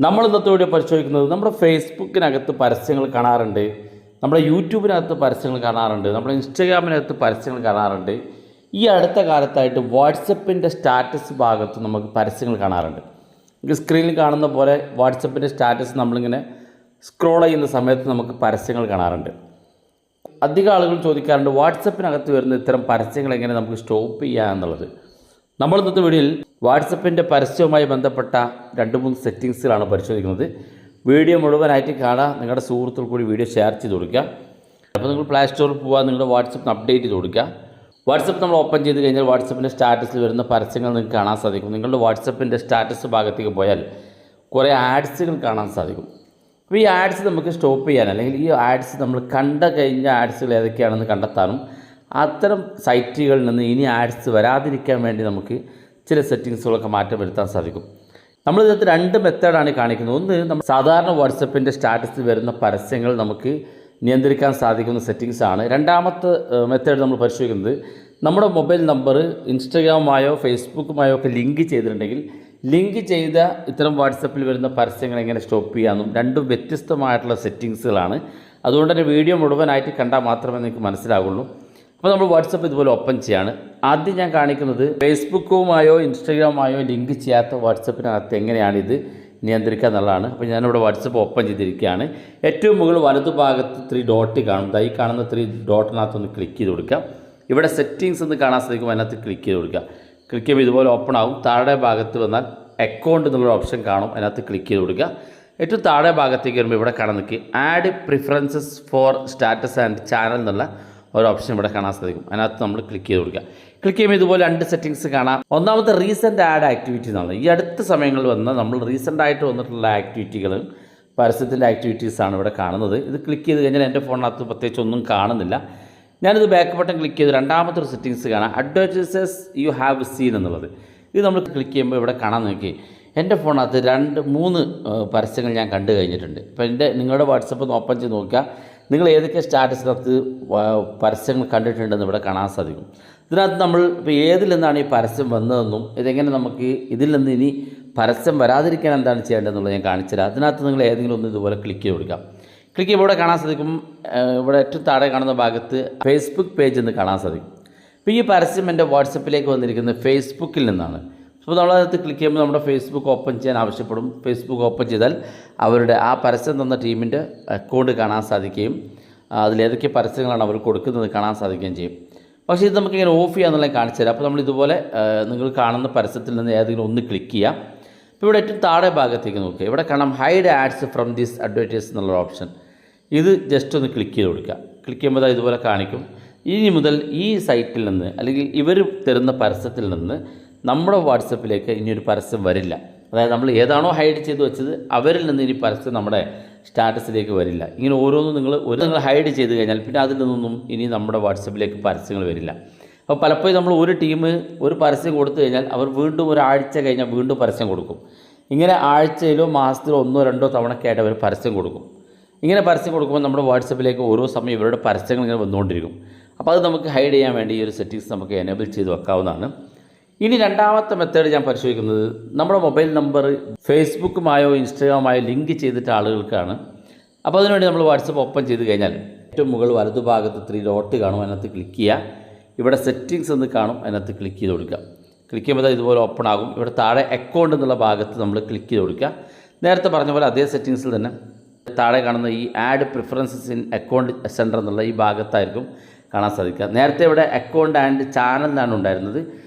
നമ്മൾ ഇന്നത്തെ വീഡിയോ പരിശോധിക്കുന്നത് നമ്മുടെ ഫേസ്ബുക്കിനകത്ത് പരസ്യങ്ങൾ കാണാറുണ്ട്, നമ്മുടെ യൂട്യൂബിനകത്ത് പരസ്യങ്ങൾ കാണാറുണ്ട്, നമ്മുടെ ഇൻസ്റ്റാഗ്രാമിനകത്ത് പരസ്യങ്ങൾ കാണാറുണ്ട്. ഈ അടുത്ത കാലത്തായിട്ട് വാട്സപ്പിൻ്റെ സ്റ്റാറ്റസ് ഭാഗത്ത് നമുക്ക് പരസ്യങ്ങൾ കാണാറുണ്ട്. സ്ക്രീനിൽ കാണുന്ന പോലെ വാട്സപ്പിൻ്റെ സ്റ്റാറ്റസ് നമ്മളിങ്ങനെ സ്ക്രോൾ ചെയ്യുന്ന സമയത്ത് നമുക്ക് പരസ്യങ്ങൾ കാണാറുണ്ട്. അധികം ആളുകൾ ചോദിക്കാറുണ്ട് വാട്സപ്പിനകത്ത് വരുന്ന ഇത്തരം പരസ്യങ്ങൾ എങ്ങനെ നമുക്ക് സ്റ്റോപ്പ് ചെയ്യുക എന്നുള്ളത്. നമ്മൾ ഇന്നത്തെ വീഡിയോയിൽ വാട്സപ്പിൻ്റെ പരസ്യവുമായി ബന്ധപ്പെട്ട 2-3 സെറ്റിങ്സുകളാണ് പരിശോധിക്കുന്നത്. വീഡിയോ മുഴുവനായിട്ട് കാണാൻ നിങ്ങളുടെ സുഹൃത്തുക്കൾ കൂടി വീഡിയോ ഷെയർ ചെയ്ത് കൊടുക്കുക. അപ്പോൾ നിങ്ങൾ പ്ലേ സ്റ്റോറിൽ പോകാൻ നിങ്ങളുടെ വാട്സപ്പിന് അപ്ഡേറ്റ് ചെയ്ത് കൊടുക്കുക. വാട്സപ്പ് നമ്മൾ ഓപ്പൺ ചെയ്ത് കഴിഞ്ഞാൽ വാട്സപ്പിൻ്റെ സ്റ്റാറ്റസിൽ വരുന്ന പരസ്യങ്ങൾ നിങ്ങൾക്ക് കാണാൻ സാധിക്കും. നിങ്ങളുടെ വാട്സപ്പിൻ്റെ സ്റ്റാറ്റസ് ഭാഗത്തേക്ക് പോയാൽ കുറേ ആഡ്സുകൾ കാണാൻ സാധിക്കും. അപ്പോൾ ഈ ആഡ്സ് നമുക്ക് സ്റ്റോപ്പ് ചെയ്യാൻ, അല്ലെങ്കിൽ ഈ ആഡ്സ് നമ്മൾ കഴിഞ്ഞ ആഡ്സുകൾ ഏതൊക്കെയാണെന്ന് കണ്ടെത്താനും അത്തരം സൈറ്റുകളിൽ നിന്ന് ഇനി ആഡ്സ് വരാതിരിക്കാൻ വേണ്ടി നമുക്ക് ചില സെറ്റിങ്സുകളൊക്കെ മാറ്റം വരുത്താൻ സാധിക്കും. നമ്മൾ ഇതിനകത്ത് 2 മെത്തേഡാണ് കാണിക്കുന്നത്. ഒന്ന്, നമ്മൾ സാധാരണ വാട്സപ്പിൻ്റെ സ്റ്റാറ്റസിൽ വരുന്ന പരസ്യങ്ങൾ നമുക്ക് നിയന്ത്രിക്കാൻ സാധിക്കുന്ന സെറ്റിങ്സാണ്. രണ്ടാമത്തെ മെത്തേഡ് നമ്മൾ പരിശോധിക്കുന്നത് നമ്മുടെ മൊബൈൽ നമ്പർ ഇൻസ്റ്റാഗ്രാമുമായോ ഫേസ്ബുക്കുമായോ ഒക്കെ ലിങ്ക് ചെയ്തിട്ടുണ്ടെങ്കിൽ ലിങ്ക് ചെയ്ത ഇത്തരം വാട്സപ്പിൽ വരുന്ന പരസ്യങ്ങൾ എങ്ങനെ സ്റ്റോപ്പ് ചെയ്യാമെന്നും 2 വ്യത്യസ്തമായിട്ടുള്ള സെറ്റിങ്സുകളാണ്. അതുകൊണ്ട് തന്നെ വീഡിയോ മുഴുവനായിട്ട് കണ്ടാൽ മാത്രമേ നിങ്ങൾക്ക് മനസ്സിലാകുള്ളൂ. അപ്പോൾ നമ്മൾ വാട്സപ്പ് ഇതുപോലെ ഓപ്പൺ ചെയ്യാണ്. ആദ്യം ഞാൻ കാണിക്കുന്നത് ഫേസ്ബുക്കുമായോ ഇൻസ്റ്റാഗ്രാമുമായോ ലിങ്ക് ചെയ്യാത്ത വാട്സപ്പിനകത്ത് എങ്ങനെയാണിത് നിയന്ത്രിക്കുക എന്നുള്ളതാണ്. അപ്പോൾ ഞാനിവിടെ വാട്സപ്പ് ഓപ്പൺ ചെയ്തിരിക്കുകയാണ്. ഏറ്റവും മുകളിൽ വലതുഭാഗത്ത് 3 ഡോട്ട് കാണും. ഈ കാണുന്ന 3 ഡോട്ടിനകത്തൊന്ന് ക്ലിക്ക് ചെയ്ത് കൊടുക്കുക. ഇവിടെ സെറ്റിങ്സ് എന്ന് കാണാൻ സാധിക്കും, അതിനകത്ത് ക്ലിക്ക് ചെയ്ത് കൊടുക്കുക. ക്ലിക്ക് ചെയ്യുമ്പോൾ ഇതുപോലെ ഓപ്പൺ ആകും. താഴെ ഭാഗത്ത് വന്നാൽ അക്കൗണ്ട് എന്നുള്ളൊരു ഓപ്ഷൻ കാണും, അതിനകത്ത് ക്ലിക്ക് ചെയ്ത് കൊടുക്കുക. ഏറ്റവും താഴെ ഭാഗത്തേക്ക് വരുമ്പോൾ ഇവിടെ കാണാൻ നിൽക്കുക add preferences for status and channel എന്നുള്ള ഒരു ഓപ്ഷൻ ഇവിടെ കാണാൻ സാധിക്കും. അതിനകത്ത് നമ്മൾ ക്ലിക്ക് ചെയ്ത് കൊടുക്കുക. ക്ലിക്ക് ചെയ്യുമ്പോൾ ഇതുപോലെ 2 സെറ്റിങ്സ് കാണാം. ഒന്നാമത്തെ റീസെൻ്റ് ആഡ് ആക്ടിവിറ്റി എന്നുള്ളത്, ഈ അടുത്ത സമയങ്ങളിൽ വന്ന് നമ്മൾ റീസെൻ്റായിട്ട് വന്നിട്ടുള്ള ആക്ടിവിറ്റികളും പരസ്യത്തിൻ്റെ ആക്ടിവിറ്റീസാണ് ഇവിടെ കാണുന്നത്. ഇത് ക്ലിക്ക് ചെയ്ത് കഴിഞ്ഞാൽ എൻ്റെ ഫോണിനകത്ത് പ്രത്യേകിച്ച് ഒന്നും കാണുന്നില്ല. ഞാനിത് ബാക്ക് ബട്ടൺ ക്ലിക്ക് ചെയ്ത് രണ്ടാമത്തെ ഒരു സെറ്റിങ്സ് കാണാം, അഡ്വർടൈസസ് യു ഹാവ് സീൻ എന്നുള്ളത്. ഇത് നമ്മൾ ക്ലിക്ക് ചെയ്യുമ്പോൾ ഇവിടെ കാണാൻ നോക്കി എൻ്റെ ഫോണിനകത്ത് 2-3 പരസ്യങ്ങൾ ഞാൻ കണ്ടു കഴിഞ്ഞിട്ടുണ്ട്. ഇപ്പോൾ നിങ്ങളുടെ വാട്സപ്പ് ഒന്ന് ഓപ്പൺ ചെയ്ത് നോക്കുക, നിങ്ങൾ ഏതൊക്കെ സ്റ്റാറ്റസിനകത്ത് പരസ്യങ്ങൾ കണ്ടിട്ടുണ്ടെന്ന് ഇവിടെ കാണാൻ സാധിക്കും. ഇതിനകത്ത് നമ്മൾ ഇപ്പോൾ ഏതിൽ നിന്നാണ് ഈ പരസ്യം വന്നതെന്നും ഇതെങ്ങനെ നമുക്ക് ഇതിൽ നിന്ന് ഇനി പരസ്യം വരാതിരിക്കാൻ എന്താണ് ചെയ്യേണ്ടതെന്നുള്ളത് ഞാൻ കാണിച്ചുതരാം. അതിനകത്ത് നിങ്ങൾ ഏതെങ്കിലും ഒന്ന് ഇതുപോലെ ക്ലിക്ക് ചെയ്ത് കൊടുക്കാം. ക്ലിക്ക് ചെയ്യുമ്പോൾ ഇവിടെ കാണാൻ സാധിക്കും, ഇവിടെ ഏറ്റവും താഴെ കാണുന്ന ഭാഗത്ത് ഫേസ്ബുക്ക് പേജ് എന്ന് കാണാൻ സാധിക്കും. അപ്പോൾ ഈ പരസ്യം എൻ്റെ വാട്സപ്പിലേക്ക് വന്നിരിക്കുന്നത് ഫേസ്ബുക്കിൽ നിന്നാണ്. അപ്പോൾ നമ്മളതിനകത്ത് ക്ലിക്ക് ചെയ്യുമ്പോൾ നമ്മുടെ ഫേസ്ബുക്ക് ഓപ്പൺ ചെയ്യാൻ ആവശ്യപ്പെടും. ഫേസ്ബുക്ക് ഓപ്പൺ ചെയ്താൽ അവരുടെ ആ പരസ്യം തന്ന ടീമിൻ്റെ അക്കൗണ്ട് കാണാൻ സാധിക്കുകയും അതിലേതൊക്കെ പരസ്യങ്ങളാണ് അവർ കൊടുക്കുന്നത് കാണാൻ സാധിക്കുകയും ചെയ്യും. പക്ഷേ ഇത് നമുക്കിങ്ങനെ ഓഫ് ചെയ്യാന്നുള്ളത് കാണിച്ചു തരാം. അപ്പോൾ നമ്മൾ ഇതുപോലെ നിങ്ങൾ കാണുന്ന പരസ്യത്തിൽ നിന്ന് ഏതെങ്കിലും ഒന്ന് ക്ലിക്ക് ചെയ്യാം. ഇപ്പോൾ ഇവിടെ ഏറ്റവും താഴെ ഭാഗത്തേക്ക് നോക്കുക, ഇവിടെ കാണാം hide ads from this advertise എന്നുള്ള ഓപ്ഷൻ. ഇത് ജസ്റ്റ് ഒന്ന് ക്ലിക്ക് ചെയ്ത് കൊടുക്കുക. ക്ലിക്ക് ചെയ്യുമ്പോൾ ഇതുപോലെ കാണിക്കും. ഇനി മുതൽ ഈ സൈറ്റിൽ നിന്ന് അല്ലെങ്കിൽ ഇവർ തരുന്ന പരസ്യത്തിൽ നിന്ന് നമ്മുടെ വാട്സപ്പിലേക്ക് ഇനിയൊരു പരസ്യം വരില്ല. അതായത് നമ്മൾ ഏതാണോ ഹൈഡ് ചെയ്ത് വെച്ചത് അവരിൽ നിന്ന് ഇനി പരസ്യം നമ്മുടെ സ്റ്റാറ്റസിലേക്ക് വരില്ല. ഇങ്ങനെ ഓരോന്നും നിങ്ങൾ ഹൈഡ് ചെയ്ത് കഴിഞ്ഞാൽ പിന്നെ അതിൽ നിന്നൊന്നും ഇനി നമ്മുടെ വാട്സപ്പിലേക്ക് പരസ്യങ്ങൾ വരില്ല. അപ്പോൾ പലപ്പോഴും നമ്മൾ ഒരു ടീം ഒരു പരസ്യം കൊടുത്തു കഴിഞ്ഞാൽ അവർ വീണ്ടും ഒരാഴ്ച കഴിഞ്ഞാൽ വീണ്ടും പരസ്യം കൊടുക്കും. ഇങ്ങനെ ആഴ്ചയിലോ മാസത്തിലോ 1-2 തവണക്കായിട്ട് അവർ പരസ്യം കൊടുക്കും. ഇങ്ങനെ പരസ്യം കൊടുക്കുമ്പോൾ നമ്മുടെ വാട്സപ്പിലേക്ക് ഓരോ സമയം ഇവരുടെ പരസ്യങ്ങൾ ഇങ്ങനെ വന്നുകൊണ്ടിരിക്കും. അപ്പോൾ അത് നമുക്ക് ഹൈഡ് ചെയ്യാൻ വേണ്ടി ഈ ഒരു സെറ്റിങ്സ് നമുക്ക് എനേബിൾ ചെയ്ത് വെക്കാവുന്നതാണ്. ഇനി രണ്ടാമത്തെ മെത്തേഡ് ഞാൻ പരിശോധിക്കുന്നത് നമ്മുടെ മൊബൈൽ നമ്പർ ഫേസ്ബുക്കുമായോ ഇൻസ്റ്റാഗ്രാമുമായോ ലിങ്ക് ചെയ്തിട്ട് ആളുകൾക്കാണ്. അപ്പോൾ അതിനുവേണ്ടി നമ്മൾ വാട്സപ്പ് ഓപ്പൺ ചെയ്ത് കഴിഞ്ഞാൽ ഏറ്റവും മുകളിൽ വലതുഭാഗത്ത് 3 ഡോട്ട് കാണും, അതിനകത്ത് ക്ലിക്ക് ചെയ്യുക. ഇവിടെ സെറ്റിങ്സ് എന്ന് കാണും, അതിനകത്ത് ക്ലിക്ക് ചെയ്ത് കൊടുക്കുക. ക്ലിക്ക് ചെയ്യുമ്പോൾ ഇതുപോലെ ഓപ്പൺ ആകും. ഇവിടെ താഴെ അക്കൗണ്ട് എന്നുള്ള ഭാഗത്ത് നമ്മൾ ക്ലിക്ക് ചെയ്ത് കൊടുക്കുക. നേരത്തെ പറഞ്ഞ പോലെ അതേ സെറ്റിങ്സിൽ തന്നെ താഴെ കാണുന്ന ഈ add preferences in account centre എന്നുള്ള ഈ ഭാഗത്തായിരിക്കും കാണാൻ സാധിക്കുക. നേരത്തെ ഇവിടെ അക്കൗണ്ട് ആൻഡ് ചാനൽ എന്നാണ് ഉണ്ടായിരുന്നത്.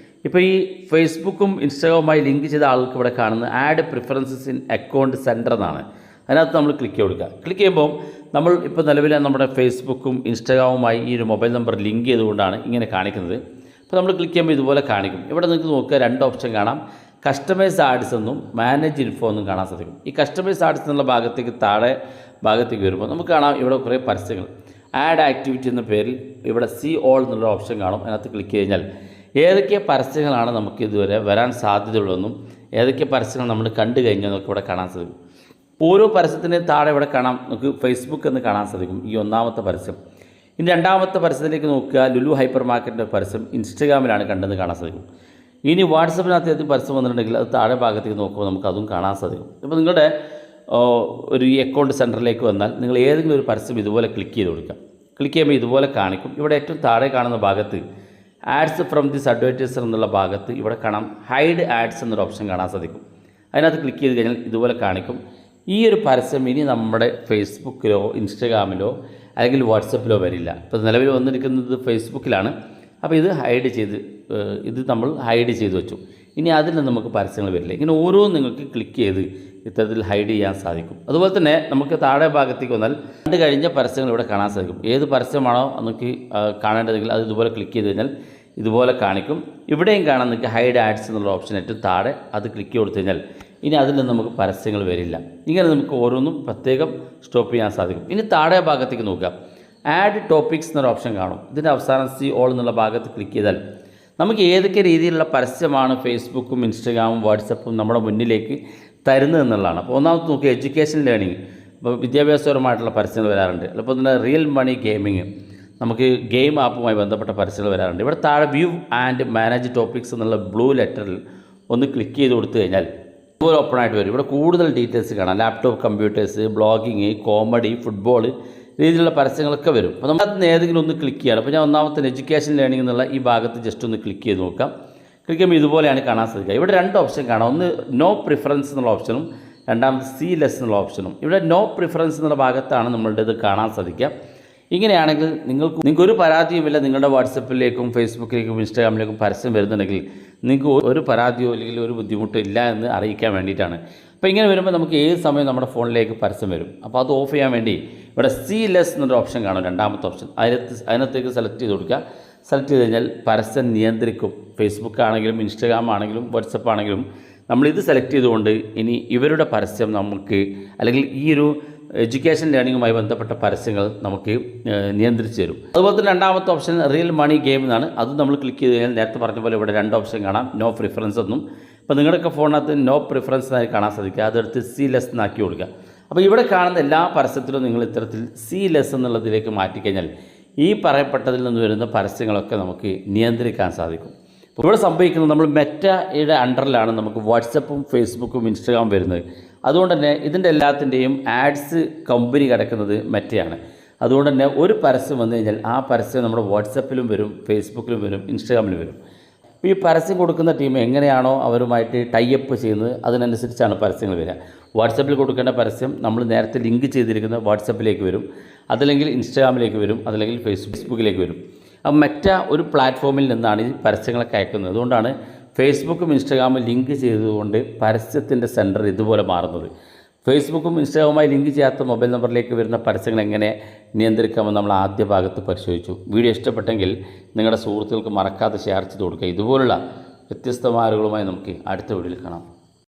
ഇപ്പോൾ ഈ ഫേസ്ബുക്കും ഇൻസ്റ്റാഗ്രാമുമായി ലിങ്ക് ചെയ്ത ആൾക്ക് ഇവിടെ കാണുന്നത് add preferences in account centre എന്നാണ്. അതിനകത്ത് നമ്മൾ ക്ലിക്ക് കൊടുക്കുക. ക്ലിക്ക് ചെയ്യുമ്പോൾ നമ്മൾ ഇപ്പോൾ നിലവിലെ നമ്മുടെ ഫേസ്ബുക്കും ഇൻസ്റ്റാഗ്രാമുമായി ഈ ഒരു മൊബൈൽ നമ്പർ ലിങ്ക് ചെയ്തുകൊണ്ടാണ് ഇങ്ങനെ കാണിക്കുന്നത്. അപ്പോൾ നമ്മൾ ക്ലിക്ക് ചെയ്യുമ്പോൾ ഇതുപോലെ കാണിക്കും. ഇവിടെ നിങ്ങൾക്ക് നോക്കുക 2 ഓപ്ഷൻ കാണാം, കസ്റ്റമൈസ് ആഡ്സ് എന്നും മാനേജ് ഇൻഫോ എന്നും കാണാൻ സാധിക്കും. ഈ കസ്റ്റമൈസ് ആഡ്സ് എന്നുള്ള ഭാഗത്തേക്ക് താഴെ ഭാഗത്തേക്ക് വരുമ്പോൾ നമുക്ക് കാണാം ഇവിടെ കുറേ പരസ്യങ്ങൾ ആഡ് ആക്ടിവിറ്റി എന്ന പേരിൽ ഇവിടെ സി ഓൾ എന്നുള്ള ഓപ്ഷൻ കാണും. അതിനകത്ത് ക്ലിക്ക് കഴിഞ്ഞാൽ ഏതൊക്കെ പരസ്യങ്ങളാണ് നമുക്ക് ഇതുവരെ വരാൻ സാധ്യതയുള്ളതെന്നും ഏതൊക്കെ പരസ്യങ്ങൾ നമ്മൾ കണ്ടു കഴിഞ്ഞെന്നൊക്കെ ഇവിടെ കാണാൻ സാധിക്കും. ഓരോ പരസ്യത്തിന് താഴെ ഇവിടെ കാണാം, നമുക്ക് ഫേസ്ബുക്ക് എന്ന് കാണാൻ സാധിക്കും ഈ ഒന്നാമത്തെ പരസ്യം. ഇനി രണ്ടാമത്തെ പരസ്യത്തിലേക്ക് നോക്കുക, ലുലു ഹൈപ്പർ മാർക്കറ്റിൻ്റെ പരസ്യം ഇൻസ്റ്റാഗ്രാമിലാണ് കണ്ടെന്ന് കാണാൻ സാധിക്കും. ഇനി വാട്സപ്പിനകത്ത് പരസ്യം വന്നിട്ടുണ്ടെങ്കിൽ അത് താഴെ ഭാഗത്തേക്ക് നോക്കുമ്പോൾ നമുക്ക് അതും കാണാൻ സാധിക്കും. ഇപ്പോൾ നിങ്ങളുടെ ഒരു അക്കൗണ്ട് സെൻറ്ററിലേക്ക് വന്നാൽ നിങ്ങൾ ഏതെങ്കിലും ഒരു പരസ്യം ഇതുപോലെ ക്ലിക്ക് ചെയ്ത് കൊടുക്കുക. ക്ലിക്ക് ചെയ്യുമ്പോൾ ഇതുപോലെ കാണിക്കും. ഇവിടെ ഏറ്റവും താഴെ കാണുന്ന ഭാഗത്ത് ആഡ്സ് ഫ്രം ദിസ് അഡ്വർടൈസർ എന്നുള്ള ഭാഗത്ത് ഇവിടെ കാണാം ഹൈഡ് ആഡ്സ് എന്നൊരു ഓപ്ഷൻ കാണാൻ സാധിക്കും. അതിനകത്ത് ക്ലിക്ക് ചെയ്ത് കഴിഞ്ഞാൽ ഇതുപോലെ കാണിക്കും. ഈ ഒരു പരസ്യം ഇനി നമ്മുടെ ഫേസ്ബുക്കിലോ ഇൻസ്റ്റഗ്രാമിലോ അല്ലെങ്കിൽ വാട്സപ്പിലോ വരില്ല. ഇപ്പോൾ നിലവിൽ വന്നിരിക്കുന്നത് ഫേസ്ബുക്കിലാണ്. അപ്പോൾ ഇത് നമ്മൾ ഹൈഡ് ചെയ്ത് വെച്ചു. ഇനി അതിൽ നമുക്ക് പരസ്യങ്ങൾ വരില്ല. ഇങ്ങനെ ഓരോന്നും നിങ്ങൾക്ക് ക്ലിക്ക് ചെയ്ത് ഇത്തരത്തിൽ ഹൈഡ് ചെയ്യാൻ സാധിക്കും. അതുപോലെ തന്നെ നമുക്ക് താഴെ ഭാഗത്തേക്ക് വന്നാൽ കണ്ടു കഴിഞ്ഞ പരസ്യങ്ങൾ ഇവിടെ കാണാൻ സാധിക്കും. ഏത് പരസ്യമാണോ നമുക്ക് കാണേണ്ടതെങ്കിൽ അത് ഇതുപോലെ ക്ലിക്ക് ചെയ്ത് കഴിഞ്ഞാൽ ഇതുപോലെ കാണിക്കും. ഇവിടെയും കാണാൻ നിങ്ങൾക്ക് ഹൈഡ് ആഡ്സ് എന്നുള്ള ഓപ്ഷൻ ഏറ്റവും താഴെ അത് ക്ലിക്ക് കൊടുത്തു കഴിഞ്ഞാൽ ഇനി അതിൽ നിന്ന് നമുക്ക് പരസ്യങ്ങൾ വരില്ല. ഇങ്ങനെ നമുക്ക് ഓരോന്നും പ്രത്യേകം സ്റ്റോപ്പ് ചെയ്യാൻ സാധിക്കും. ഇനി താഴെ ഭാഗത്തേക്ക് നോക്കുക. ആഡ് ടോപ്പിക്സ് എന്നൊരു ഓപ്ഷൻ കാണും. ഇതിൻ്റെ അവസാനം സി ഓൾ എന്നുള്ള ഭാഗത്ത് ക്ലിക്ക് ചെയ്താൽ നമുക്ക് ഏതൊക്കെ രീതിയിലുള്ള പരസ്യമാണ് ഫേസ്ബുക്കും ഇൻസ്റ്റഗ്രാമും വാട്സപ്പും നമ്മുടെ മുന്നിലേക്ക് തരുന്നത് എന്നുള്ളതാണ്. അപ്പോൾ ഒന്നാമത്തെ നോക്കുക, എഡ്യൂക്കേഷൻ ലേണിംഗ്, ഇപ്പോൾ വിദ്യാഭ്യാസപരമായിട്ടുള്ള പരസ്യങ്ങൾ വരാറുണ്ട്. അപ്പോൾ തന്നെ റിയൽ മണി ഗെയിമിങ്, നമുക്ക് ഗെയിം ആപ്പുമായി ബന്ധപ്പെട്ട പരസ്യങ്ങൾ വരാറുണ്ട്. ഇവിടെ താഴെ വ്യൂ ആൻഡ് മാനേജ് ടോപ്പിക്സ് എന്നുള്ള ബ്ലൂ ലെറ്ററിൽ ഒന്ന് ക്ലിക്ക് ചെയ്ത് കൊടുത്തു കഴിഞ്ഞാൽ ഇതുപോലെ ഓപ്പൺ ആയിട്ട് വരും. ഇവിടെ കൂടുതൽ ഡീറ്റെയിൽസ് കാണാം. Laptop computers, blogging, comedy, football രീതിയിലുള്ള പരസ്യങ്ങളൊക്കെ വരും. അപ്പോൾ നമ്മൾ ഏതെങ്കിലും ഒന്ന് ക്ലിക്ക് ചെയ്യണം. അപ്പോൾ ഞാൻ ഒന്നാമത്തെ എഡ്യൂക്കേഷൻ ലേണിംഗ് എന്നുള്ള ഈ ഭാഗത്ത് ജസ്റ്റ് ഒന്ന് ക്ലിക്ക് ചെയ്ത് നോക്കാം. ക്ലിക്ക് ചെയ്യുമ്പോൾ ഇതുപോലെയാണ് കാണാൻ സാധിക്കുക. ഇവിടെ രണ്ട് ഓപ്ഷൻ കാണാം. ഒന്ന് നോ പ്രിഫറൻസ് എന്നുള്ള ഓപ്ഷനും രണ്ടാമത് സി ലെസ് എന്നുള്ള ഓപ്ഷനും. ഇവിടെ നോ പ്രിഫറൻസ് എന്നുള്ള ഭാഗത്താണ് നമ്മളുടെ ഇത് കാണാൻ സാധിക്കുക. ഇങ്ങനെയാണെങ്കിൽ നിങ്ങൾക്കൊരു പരാതിയുമില്ല. നിങ്ങളുടെ വാട്സപ്പിലേക്കും ഫേസ്ബുക്കിലേക്കും ഇൻസ്റ്റാഗ്രാമിലേക്കും പരസ്യം വരുന്നുണ്ടെങ്കിൽ നിങ്ങൾക്ക് ഒരു പരാതിയോ അല്ലെങ്കിൽ ഒരു ബുദ്ധിമുട്ടോ ഇല്ല എന്ന് അറിയിക്കാൻ വേണ്ടിയിട്ടാണ്. അപ്പോൾ ഇങ്ങനെ വരുമ്പോൾ നമുക്ക് ഏത് സമയം നമ്മുടെ ഫോണിലേക്ക് പരസ്യം വരും. അപ്പോൾ അത് ഓഫ് ചെയ്യാൻ വേണ്ടി ഇവിടെ സി ലെസ് എന്നൊരു ഓപ്ഷൻ കാണും, രണ്ടാമത്തെ ഓപ്ഷൻ. അതിനകത്തേക്ക് സെലക്ട് ചെയ്ത് കൊടുക്കുക. സെലക്ട് ചെയ്ത് കഴിഞ്ഞാൽ പരസ്യം നിയന്ത്രിക്കും. ഫേസ്ബുക്ക് ആണെങ്കിലും ഇൻസ്റ്റാഗ്രാം ആണെങ്കിലും വാട്സപ്പ് ആണെങ്കിലും നമ്മളിത് സെലക്ട് ചെയ്തുകൊണ്ട് ഇനി ഇവരുടെ പരസ്യം നമുക്ക് അല്ലെങ്കിൽ ഈ ഒരു എഡ്യൂക്കേഷൻ ലേണിങ്ങുമായി ബന്ധപ്പെട്ട പരസ്യങ്ങൾ നമുക്ക് നിയന്ത്രിച്ച് തരും. അതുപോലെ തന്നെ രണ്ടാമത്തെ ഓപ്ഷൻ റിയൽ മണി ഗെയിം എന്നാണ്. അത് നമ്മൾ ക്ലിക്ക് ചെയ്ത് കഴിഞ്ഞാൽ നേരത്തെ പറഞ്ഞ പോലെ ഇവിടെ രണ്ട് ഓപ്ഷൻ കാണാം, നോ പ്രിഫറൻസ് എന്നും. അപ്പോൾ നിങ്ങളുടെയൊക്കെ ഫോണിനകത്ത് നോ പ്രിഫറൻസ് എന്നായി കാണാൻ സാധിക്കുക. അതെടുത്ത് സി ലെസ് എന്നാക്കി കൊടുക്കുക. അപ്പോൾ ഇവിടെ കാണുന്ന എല്ലാ പരസ്യത്തിലും നിങ്ങൾ ഇത്തരത്തിൽ സി ലെസ് എന്നുള്ളതിലേക്ക് മാറ്റിക്കഴിഞ്ഞാൽ ഈ പറയപ്പെട്ടതിൽ നിന്ന് വരുന്ന പരസ്യങ്ങളൊക്കെ നമുക്ക് നിയന്ത്രിക്കാൻ സാധിക്കും. അപ്പോൾ ഇവിടെ സംഭവിക്കുന്നത് നമ്മൾ മെറ്റയുടെ അണ്ടറിലാണ് നമുക്ക് വാട്സപ്പും ഫേസ്ബുക്കും ഇൻസ്റ്റാഗ്രാം വരുന്നത്. അതുകൊണ്ട് തന്നെ ഇതിൻ്റെ എല്ലാത്തിൻ്റെയും ആഡ്സ് കമ്പനി കിടക്കുന്നത് മെറ്റയാണ്. അതുകൊണ്ട് തന്നെ ഒരു പരസ്യം വന്നു കഴിഞ്ഞാൽ ആ പരസ്യം നമ്മുടെ വാട്സപ്പിലും വരും, ഫേസ്ബുക്കിലും വരും, ഇൻസ്റ്റാഗ്രാമിലും വരും. അപ്പോൾ ഈ പരസ്യം കൊടുക്കുന്ന ടീം എങ്ങനെയാണോ അവരുമായിട്ട് ടൈപ്പ് ചെയ്യുന്നത് അതിനനുസരിച്ചാണ് പരസ്യങ്ങൾ വരിക. വാട്സപ്പിൽ കൊടുക്കേണ്ട പരസ്യം നമ്മൾ നേരത്തെ ലിങ്ക് ചെയ്തിരിക്കുന്ന വാട്സപ്പിലേക്ക് വരും, അതല്ലെങ്കിൽ ഇൻസ്റ്റാഗ്രാമിലേക്ക് വരും, അതല്ലെങ്കിൽ ഫേസ്ബുക്കിലേക്ക് വരും. അപ്പോൾ മെറ്റ ഒരു പ്ലാറ്റ്ഫോമിൽ നിന്നാണ് ഈ പരസ്യങ്ങളൊക്കെ അയക്കുന്നത്. അതുകൊണ്ടാണ് ഫേസ്ബുക്കും ഇൻസ്റ്റാഗ്രാമും ലിങ്ക് ചെയ്തുകൊണ്ട് പരസ്യത്തിൻ്റെ സെൻറ്റർ ഇതുപോലെ മാറുന്നത്. ഫേസ്ബുക്കും ഇൻസ്റ്റാഗ്രാമുമായി ലിങ്ക് ചെയ്യാത്ത മൊബൈൽ നമ്പറിലേക്ക് വരുന്ന പരസ്യങ്ങൾ എങ്ങനെ നിയന്ത്രിക്കാമെന്ന് നമ്മൾ ആദ്യ ഭാഗത്ത് പരിശോധിച്ചു. വീഡിയോ ഇഷ്ടപ്പെട്ടെങ്കിൽ നിങ്ങളുടെ സുഹൃത്തുക്കൾക്ക് മറക്കാതെ ഷെയർ ചെയ്ത് കൊടുക്കുക. ഇതുപോലുള്ള വ്യത്യസ്തമായ അറിവുകളുമായി നമുക്ക് അടുത്ത വീഡിയോയിൽ കാണാം.